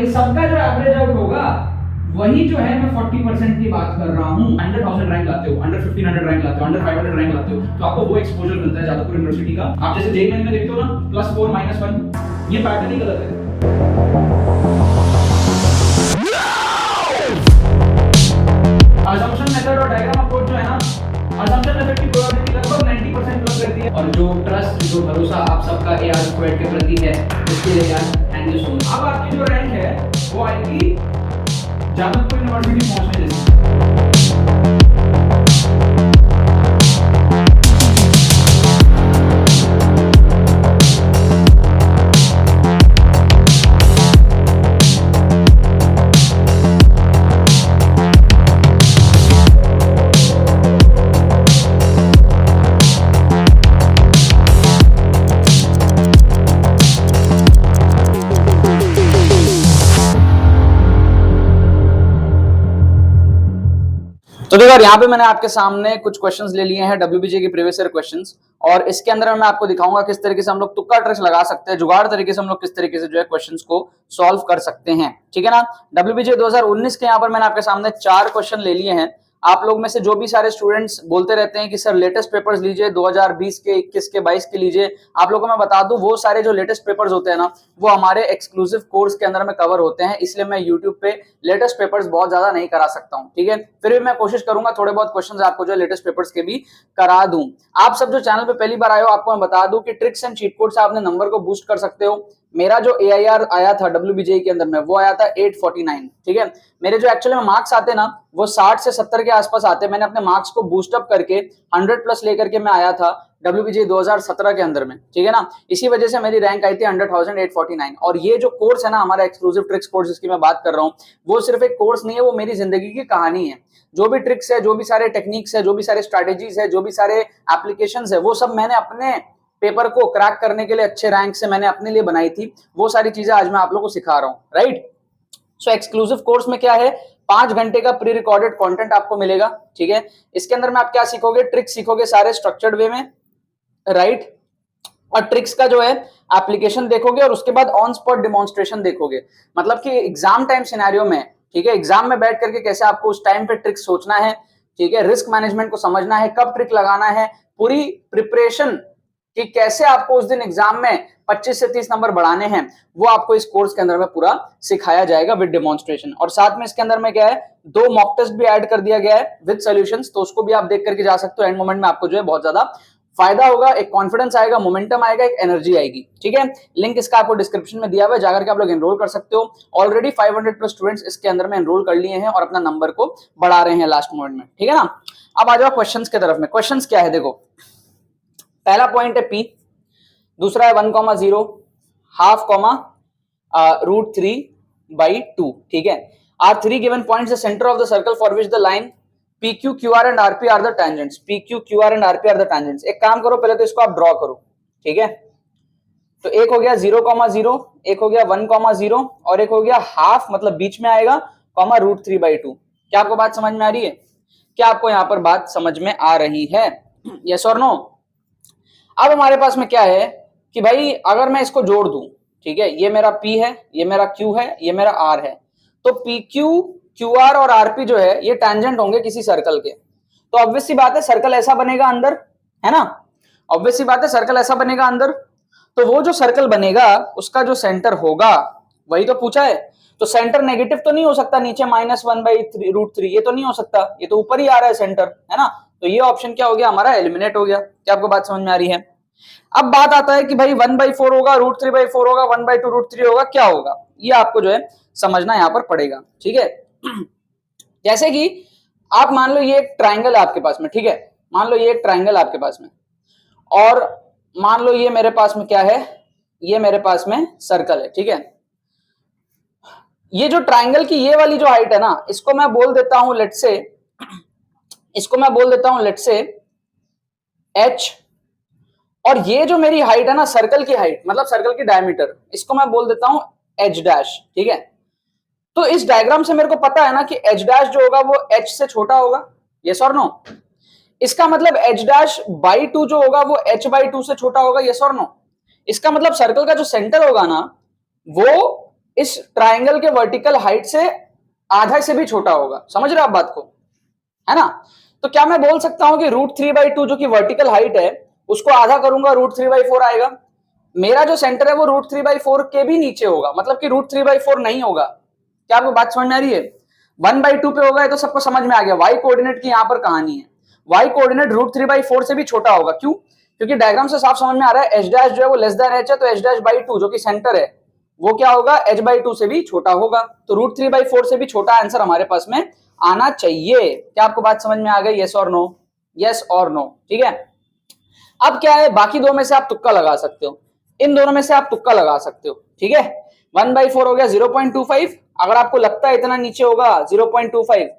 इन सबका जो average out होगा वही जो है मैं 40% की बात कर रहा हूँ। 100,000 रैंक लाते हो, अंडर 1500 रैंक लाते हो, अंडर 500 रैंक लाते हो, तो आपको वो एक्सपोजर मिलता है जादवपुर यूनिवर्सिटी का। आप जैसे जेईई में देखते हो ना +4 -1, ये पैटर्न ही गलत है। असम्पशन मेथड और डायग्राम अप्रोच जो है ना, असम्पशन मेथड की प्रोबेबिलिटी लगभग 90% प्लस करती है, और जो ट्रस्ट, जो भरोसा आप सबका AR स्क्वाड के प्रति है, उसके लिए यार थैंक यू सो मच। अब आपकी जो रैंक है वो आएगी जादवपुर यूनिवर्सिटी पहुंचने जैसी। तो देखो यहाँ पे मैंने आपके सामने कुछ क्वेश्चंस ले लिए हैं WBJ के प्रीवियस ईयर क्वेश्चंस, और इसके अंदर मैं आपको दिखाऊंगा किस तरीके से हम लोग तुक्का ट्रिक्स लगा सकते हैं, जुगाड़ तरीके से हम लोग किस तरीके से जो है क्वेश्चंस को सॉल्व कर सकते हैं। ठीक है ना। WBJ 2019 के यहाँ पर मैंने आपके सामने 4 क्वेश्चन ले लिए हैं। आप लोग में से जो भी सारे स्टूडेंट्स बोलते रहते हैं कि सर लेटेस्ट पेपर्स लीजिए, 2020 के, 21 के, 22 के लीजिए, आप लोगों को मैं बता दूं वो सारे जो लेटेस्ट पेपर्स होते हैं ना वो हमारे एक्सक्लूसिव कोर्स के अंदर में कवर होते हैं, इसलिए मैं यूट्यूब पे लेटेस्ट पेपर्स बहुत ज्यादा नहीं करा सकता हूं। ठीक है, फिर भी मैं कोशिश करूंगा थोड़े बहुत क्वेश्चंस आपको जो लेटेस्ट पेपर्स के भी करा दूं। आप सब जो चैनल पे पहली बार आए हो, आपको मैं बता दूं कि ट्रिक्स एंड चीट कोड से आपने नंबर को बूस्ट कर सकते हो। मेरा जो AIR आया था WBJ के अंदर में वो आया था 849। ठीक है, मेरे जो एक्चुअली में मार्क्स आते ना वो 60 से 70 के आसपास आते। मैंने अपने मार्क्स को बूस्ट अप करके 100+ लेकर के मैं आया था WBJ 2017 के अंदर में। ठीक है ना, इसी वजह से मेरी रैंक आई थी 100,000 849। और ये जो कोर्स है ना हमारा एक्सक्लूसिव ट्रिक्स कोर्स जिसकी मैं बात कर रहा हूँ, वो सिर्फ एक कोर्स नहीं है, वो मेरी जिंदगी की कहानी है। जो भी ट्रिक्स है, जो भी सारे टेक्निक्स है, जो भी सारे स्ट्रेटेजीज है, जो भी सारे एप्लीकेशंस है, वो सब मैंने अपने पेपर को क्रैक करने के लिए अच्छे रैंक से मैंने अपने लिए बनाई थी। वो सारी चीजें आज मैं आप लोगों को सिखा रहा हूँ। राइट, सो एक्सक्लूसिव कोर्स में क्या है, 5 घंटे का प्री रिकॉर्डेड कंटेंट आपको मिलेगा। ठीक है, इसके अंदर में आप क्या सीखोगे, ट्रिक्स सीखोगे सारे स्ट्रक्चर्ड वे में। राइट, और ट्रिक्स का जो है एप्लीकेशन देखोगे, और उसके बाद ऑन स्पॉट डिमॉन्स्ट्रेशन देखोगे। मतलब कि एग्जाम टाइम सिनेरियो में, ठीक है, एग्जाम में बैठ करके कैसे आपको उस टाइम पे ट्रिक्स सोचना है, ठीक है, रिस्क मैनेजमेंट को समझना है, कब ट्रिक लगाना है, पूरी प्रिपरेशन कि कैसे आपको उस दिन एग्जाम में 25 से 30 नंबर बढ़ाने हैं, वो आपको इस कोर्स के अंदर में पूरा सिखाया जाएगा विद डेमोन्स्ट्रेशन। और साथ में इसके अंदर में क्या है, 2 मॉक टेस्ट भी ऐड कर दिया गया है विद सॉल्यूशंस, तो उसको भी आप देख करके जा सकते हो। एंड मोमेंट में आपको जो है बहुत ज्यादा फायदा होगा, एक कॉन्फिडेंस आएगा, मोमेंटम आएगा, एक एनर्जी आएगी। ठीक है, लिंक इसका आपको डिस्क्रिप्शन में दिया हुआ है, जाकर के आप लोग एनरोल कर सकते हो। ऑलरेडी 500+ स्टूडेंट्स इसके अंदर में एनरोल कर लिए हैं और अपना नंबर को बढ़ा रहे हैं लास्ट मोमेंट में। ठीक है ना, अब आ जाओ क्वेश्चंस की तरफ में। क्वेश्चंस क्या है, देखो पहला पॉइंट है P, दूसरा है 1,0 हाफ कॉमा √3/2। ठीक है, are 3 given points the centre of the circle for which the line PQ, QR and RP are the tangents. PQ, QR and RP are the tangents. एक काम करो, पहले तो इसको आप ड्रॉ करो। ठीक है, तो एक हो गया 0,0, एक हो गया 1,0 और एक हो गया हाफ, मतलब बीच में आएगा, कॉमा √3/2। क्या आपको बात समझ में आ रही है? क्या आपको यहां पर बात समझ में आ रही है? यस और नो? अब हमारे पास में क्या है कि भाई अगर मैं इसको जोड़ दूं, ठीक है, ये मेरा P है, ये मेरा Q है, ये मेरा R है, तो PQ, QR और RP जो है ये टैंजेंट होंगे किसी सर्कल के। तो ऑब्वियस सी बात है सर्कल ऐसा बनेगा अंदर, है ना, ऑब्वियस सी बात है सर्कल ऐसा बनेगा अंदर। तो वो जो सर्कल बनेगा उसका जो सेंटर होगा, वही तो पूछा है, तो सेंटर नेगेटिव तो नहीं हो सकता, नीचे -1/√3, ये तो नहीं हो सकता, ये तो ऊपर ही आ रहा है सेंटर, है ना। तो ये ऑप्शन क्या हो गया हमारा, एलिमिनेट हो गया। क्या आपको बात समझ में आ रही है? अब बात आता है कि भाई 1/4 होगा, √3/4 होगा, 1/2√3 होगा, क्या होगा, ये आपको जो है समझना यहां पर पड़ेगा। ठीक है, जैसे कि आप मान लो ये एक ट्राइंगल है आपके पास में, ठीक है, मान लो ये एक ट्राइंगल आपके पास में, और मान लो ये मेरे पास में क्या है, ये मेरे पास में सर्कल है। ठीक है, ये जो ट्राइंगल की ये वाली जो हाइट है ना, इसको मैं बोल देता हूं लेट्स से, इसको मैं बोल देता हूं लेट्स से H, और ये जो मेरी हाइट है ना सर्कल की हाइट, मतलब सर्कल की डायमीटर, इसको मैं बोल देता हूं H'। ठीक है, तो इस डायग्राम से मेरे को पता है ना कि H' जो होगा वो H से छोटा होगा। यस और नो? इसका मतलब H'/2 जो होगा वो H/2 से छोटा होगा। यस और नो? इसका मतलब सर्कल का जो सेंटर होगा ना वो इस ट्राइंगल के वर्टिकल हाइट से आधा से भी छोटा होगा। समझ रहे हो आप बात को, है ना? तो क्या मैं बोल सकता हूं कि √3/2 जो कि वर्टिकल हाइट है उसको आधा करूंगा, √3/4 आएगा। मेरा जो सेंटर है वो √3/4 के भी नीचे होगा, मतलब कि √3/4 नहीं होगा। क्या आपको बात समझ में आ रही है? 1/2 पे होगा, तो सबको समझ में आ गया वाई कोऑर्डिनेट की यहां पर कहानी है। वाई कोऑर्डिनेट √3/4 से भी छोटा होगा। क्यों? क्योंकि डायग्राम से साफ समझ में आ रहा है h' जो है वो लेस देन h है, तो h'/2 जो कि सेंटर है वो क्या होगा, h/2 से भी छोटा होगा। तो √3/4 से भी छोटा आंसर हमारे पास में आना चाहिए। क्या आपको बात समझ में आ गई? यस और नो? यस और नो, ठीक है। अब क्या है, बाकी दो में से आप तुक्का लगा सकते हो, इन दोनों में से आप तुक्का लगा सकते हो, ठीक है। 1/4 हो गया 0.25, अगर आपको लगता है इतना नीचे होगा 0.25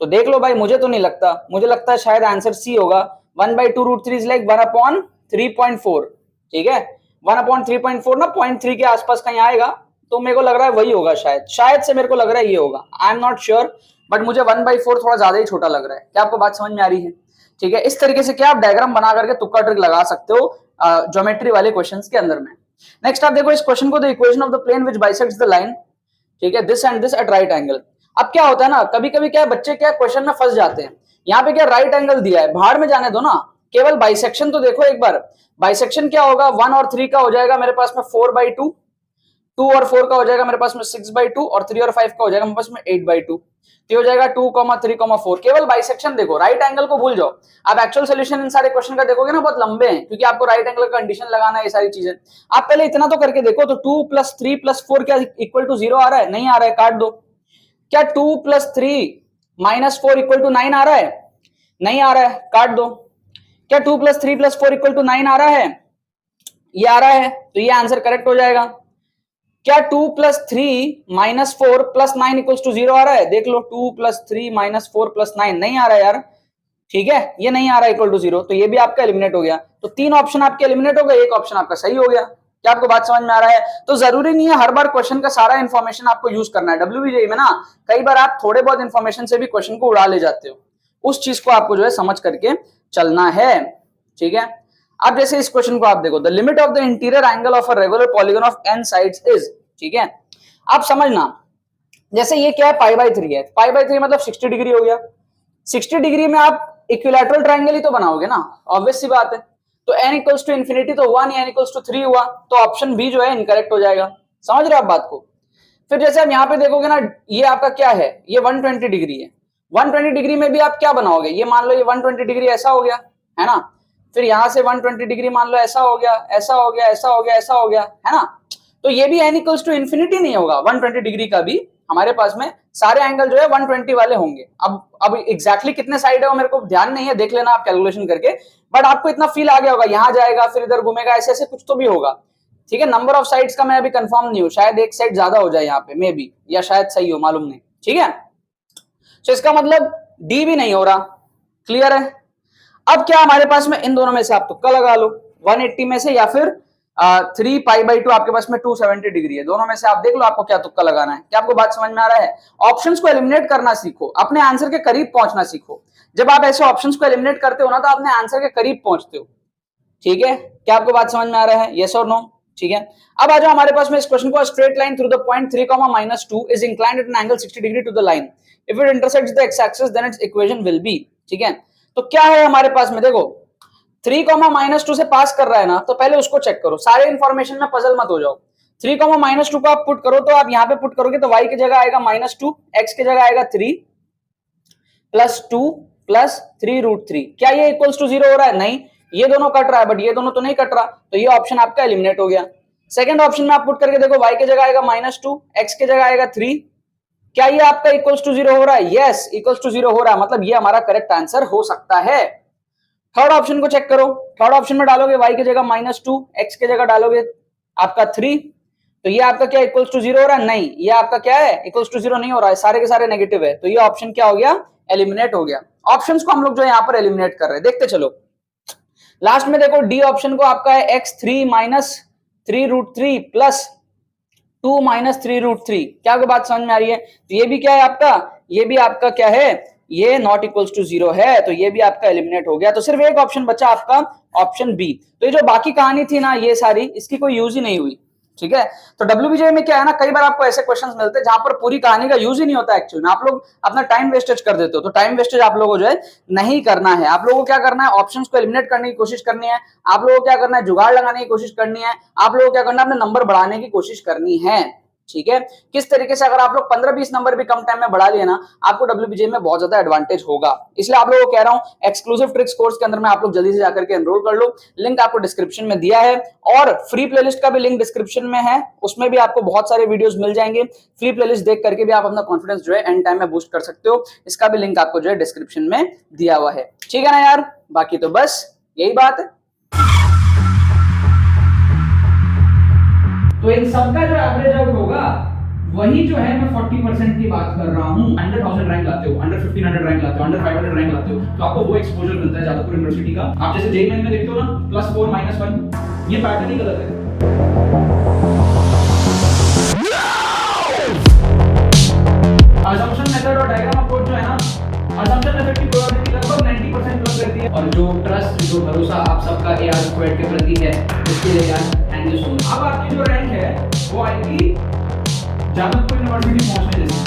तो देख लो भाई, मुझे तो नहीं लगता, मुझे लगता है शायद आंसर सी होगा। 1/2 √3 इज लाइक 1/3.4, ठीक है। 1/3.4 ना 0.3 के आसपास कहीं आएगा, तो मेरे को लग रहा है वही होगा, शायद से मेरे को लग रहा है ये होगा। I am not sure, but मुझे 1/4 थोड़ा ज्यादा ही छोटा लग रहा है। क्या आपको बात समझ में आ रही है? ठीक है, इस तरीके से क्या आप डायग्राम बना करके तुक्का ट्रिक लगा सकते हो ज्योमेट्री वाले क्वेश्चंस के अंदर में। नेक्स्ट आप देखो इस क्वेश्चन को, the equation of the plane which bisects the line, ठीक है, this and this at right angle. अब क्या होता है ना, कभी कभी क्या बच्चे क्या क्वेश्चन में फंस जाते हैं। यहाँ पे क्या राइट एंगल दिया है, भाड़ में जाने दो ना, केवल बाइसेक्शन तो देखो एक बार। बाइसेक्शन क्या होगा, 1 और 3 का हो जाएगा मेरे पास में 4/2, 2 और 4 का हो जाएगा मेरे पास में 6/2, और 3 और 5 का हो जाएगा मेरे पास में 8/2। तो हो जाएगा 2, 3, 4। केवल बाइसेक्शन देखो, राइट एंगल को भूल जाओ। आप एक्चुअल सोल्यूशन इन सारे क्वेश्चन का देखोगे ना, बहुत लंबे हैं, क्योंकि आपको राइट एंगल का कंडीशन लगाना है, ये सारी चीजें। आप पहले इतना तो करके देखो, तो 2 + 3 + 4 क्या इक्वल टू 0 आ रहा है? नहीं आ रहा है, काट दो। क्या 2 + 3 - 4 = 9 आ रहा है? नहीं आ रहा है, काट दो। क्या 2 + 3 + 4 = 9 आ रहा है? ये आ रहा है, तो ये आंसर करेक्ट हो जाएगा। क्या 2 + 3 - 4 + 9 = 0 आ रहा है? देख लो, 2 + 3 - 4 + 9 नहीं आ रहा है यार, ठीक है, ये नहीं आ रहा है इक्वल टू 0, तो ये भी आपका एलिमिनेट हो गया। तो 3 ऑप्शन आपके एलिमिनेट हो गए, एक ऑप्शन आपका सही हो गया। क्या आपको बात समझ में आ रहा है? तो जरूरी नहीं है हर बार क्वेश्चन का सारा इंफॉर्मेशन आपको यूज करना है। WBJ में ना कई बार आप थोड़े बहुत इंफॉर्मेशन से भी क्वेश्चन को उड़ा ले जाते हो, उस चीज को आपको जो है समझ करके चलना है, ठीक है। अब जैसे इस क्वेश्चन को आप देखो, the limit of the interior angle of a regular polygon of n sides is, ठीक है। आप समझना, जैसे ये क्या है, π/3 है, π/3 मतलब 60 डिग्री हो गया। 60 डिग्री में आप इक्विलैटरल ट्रायंगल ही तो बनाओगे ना, ऑब्वियस सी बात है। तो n = ∞ तो 1 या n = 3 हुआ, तो ऑप्शन बी जो है इनकरेक्ट हो जाएगा। समझ रहे हो आप बात को? फिर जैसे आप यहाँ पे देखोगे ना, ये आपका क्या है, ये 120 डिग्री है। 120 डिग्री में भी आप क्या बनाओगे, ये मान लो ये 120 डिग्री ऐसा हो गया, है ना। फिर यहां से 120 डिग्री मान लो ऐसा हो गया, ऐसा हो गया, ऐसा हो गया, ऐसा हो गया, है ना। तो ये भी n = ∞ नहीं होगा, 120 डिग्री का भी हमारे पास में सारे एंगल जो है 120 वाले होंगे। अब एग्जैक्टली कितने साइड है वो मेरे को ध्यान नहीं है, देख लेना आप कैलकुलेशन करके, बट आपको इतना फील आ गया होगा, यहां जाएगा फिर इधर घूमेगा, ऐसे ऐसे कुछ तो भी होगा, ठीक है। नंबर ऑफ साइड्स का मैं अभी कंफर्म नहीं हूं, शायद एक साइड ज्यादा हो जाए यहाँ पे, मे बी, या शायद सही हो, मालूम नहीं, ठीक है। तो इसका मतलब डी भी नहीं हो रहा, क्लियर है। अब क्या हमारे पास में इन दोनों में से आप तुक्का लगा लो, 180 में से या फिर 3π/2 आपके पास में 270 डिग्री है, दोनों में से आप देख लो आपको क्या तुक्का लगाना है। क्या आपको बात समझ में आ रहा है? ऑप्शंस को एलिमिनेट करना सीखो, अपने आंसर के करीब पहुंचना सीखो। जब आप ऐसे ऑप्शंस को एलिमिनेट करते हो ना, तो अपने आंसर के करीब पहुंचते हो, ठीक है। क्या आपको बात समझ में आ रहा है? यस और नो? ठीक है। अब आ जाओ हमारे पास में इस क्वेश्चन को, straight line through the point 3, -2 is inclined at an angle 60 degree to the line, if it intersects the x axis then its equation will be, ठीक है। तो क्या है हमारे पास में, देखो 3, -2 से पास कर रहा है ना, तो पहले उसको चेक करो, सारे इंफॉर्मेशन में पजल मत हो जाओ। 3, -2 को आप पुट करो, तो आप यहाँ पे पुट करोगे तो y की जगह आएगा -2, x की जगह आएगा 3 + 2 + 3 √3। क्या ये इक्वल्स टू 0 हो रहा है? नहीं, ये दोनों कट रहा है, बट ये दोनों तो नहीं कट रहा, तो ये ऑप्शन आपका एलिमिनेट हो गया। सेकंड ऑप्शन में आप पुट करके देखो, y की जगह आएगा -2, x की जगह आएगा 3। क्या ये आपका इक्वल्स टू 0 हो रहा है? यस, इक्वल्स टू 0 हो रहा है, मतलब ये हमारा करेक्ट आंसर हो सकता है। थर्ड ऑप्शन को चेक करो, थर्ड ऑप्शन में डालोगे y की जगह -2, x की जगह डालोगे आपका 3, तो ये आपका क्या इक्वल्स टू 0 हो रहा है? नहीं, ये आपका क्या है, इक्वल्स टू 0 नहीं हो रहा है, सारे के सारे नेगेटिव है, तो ये ऑप्शन क्या हो गया, एलिमिनेट हो गया। ऑप्शंस को हम लोग जो है यहाँ पर एलिमिनेट कर रहे हैं, देखते चलो। लास्ट में देखो डी ऑप्शन को आपका है x3 - 3 √3 + 2 - 3 √3। क्या आपको बात समझ में आ रही है? तो ये भी क्या है आपका, ये भी आपका क्या है, ये नॉट इक्वल्स टू 0 है, तो ये भी आपका एलिमिनेट हो गया। तो सिर्फ एक ऑप्शन बचा आपका, ऑप्शन बी। तो ये जो बाकी कहानी थी ना, ये सारी, इसकी कोई यूज ही नहीं हुई, ठीक है। तो WBJ में क्या है ना, कई बार आपको ऐसे क्वेश्चंस मिलते हैं जहां पर पूरी कहानी का यूज ही नहीं होता एक्चुअली में, आप लोग अपना टाइम वेस्टेज कर देते हो। तो टाइम वेस्टेज आप लोगों को जो है नहीं करना है। आप लोगों को क्या करना है, ऑप्शंस को एलिमिनेट करने की कोशिश करनी है। आप लोगों को क्या करना है, जुगाड़ लगाने की कोशिश करनी है। आप लोगों को क्या करना है, अपने नंबर बढ़ाने की कोशिश करनी है। ठीक है, किस तरीके से अगर आप लोग 15-20 नंबर भी कम टाइम में बढ़ा लिए ना, आपको WBJ में बहुत ज्यादा एडवांटेज होगा। इसलिए आप लोगों को कह रहा हूं, एक्सक्लूसिव ट्रिक्स कोर्स के अंदर में आप लोग जल्दी से जाकर के एनरोल कर लो। लिंक आपको डिस्क्रिप्शन में दिया है, और फ्री प्लेलिस्ट का भी लिंक डिस्क्रिप्शन में है, उसमें भी आपको बहुत सारे वीडियोस मिल जाएंगे। फ्री प्लेलिस्ट देख करके भी आप अपना कॉन्फिडेंस जो है एंड टाइम में बूस्ट कर सकते हो। इसका भी लिंक आपको जो है डिस्क्रिप्शन में दिया हुआ है। ठीक है ना यार, बाकी तो बस यही बात है। तो इन सबका जो एवरेज आउट होगा वही जो है मैं 40% की बात कर रहा हूं। 100,000 रैंक लाते हो, अंडर 1500 रैंक लाते हो, अंडर 500 रैंक लाते हो, तो आपको वो एक्सपोजर मिलता है जादवपुर यूनिवर्सिटी का। आप जैसे जेईई में देखते हो ना, +4 -1, ये पैटर्न ही गलत है। असम्पशन मेथड और डायग्राम अप्रोच जो है ना, असम्पशन मेथड की प्रोबेबिलिटी लगभग 90% प्लस करती है, और जो ट्रस्ट, जो भरोसा आप सबका AR स्क्वाड के प्रति है, उसके लिए यार थैंक यू सो मच। अब आपकी जो रैंक है वो आएगी जादवपुर यूनिवर्सिटी पहुंचने जैसी।